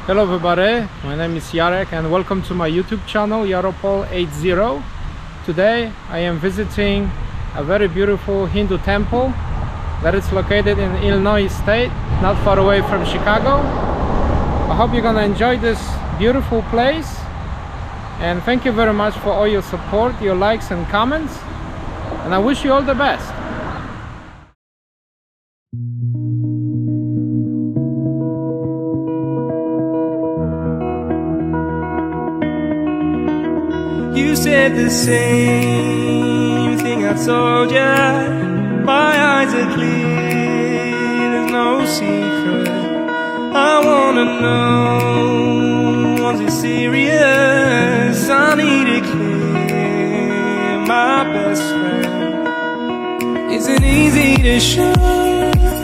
Hello everybody, my name is Jarek and welcome to my YouTube channel Yaropol80. Today I am visiting a very beautiful Hindu temple that is located in Illinois state, not far away from Chicago. I hope you're gonna enjoy this beautiful place, and thank you very much for all your support, your likes and comments, and I wish you all the best. You said the same thing I told ya. My eyes are clear, there's no secret. I wanna know, was it serious? I need it clear, my best friend. Isn't easy to show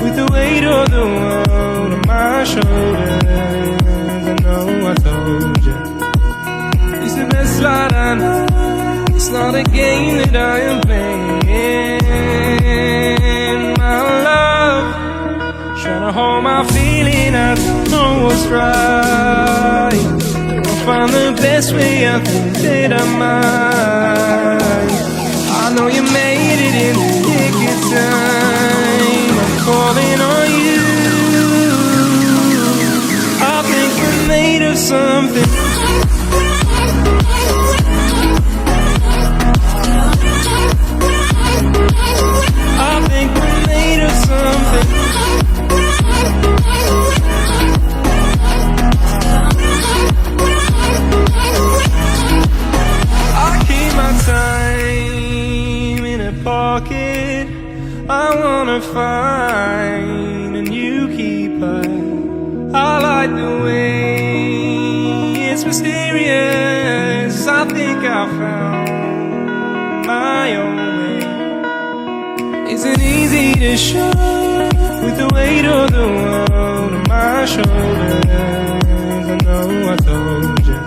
with the weight of the world on my shoulders. I know I told ya, it's the best light I know. It's not a game that I am playing. My love, trying to hold my feeling, I don't know what's right. I'll find the best way, I think that I might. I know you made it in the nick of time. I'm calling on you. I think we're made of something. I wanna find a new keeper. I like the way it's mysterious. I think I found my own way. Isn't easy to show with the weight of the world on my shoulders. I know I told you,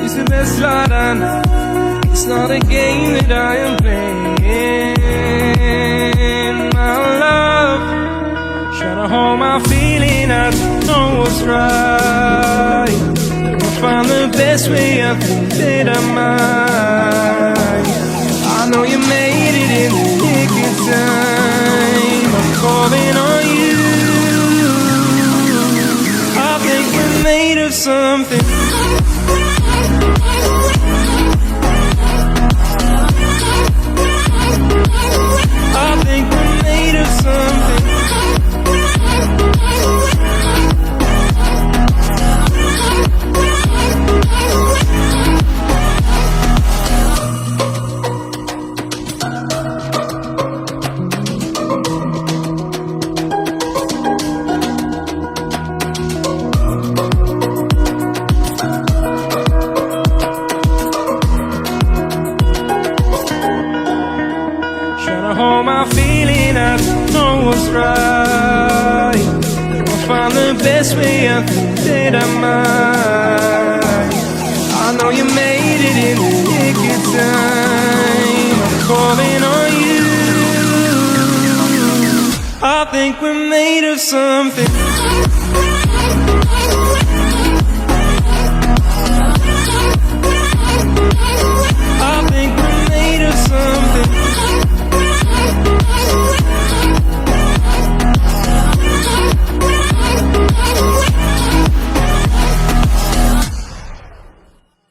it's the best light I know. It's not a game that I am playing. My love, trying to hold my feeling, I don't know what's right. I'll find the best way, I think that I might. I know you made it in the nick of time. I'm calling on you. I think we're made of something. I think we're made of something. Hold my feeling, I don't know what's right. I'll find the best way, I think that I might. I know you made it in the nick of time. I'm calling on you. I think we're made of something.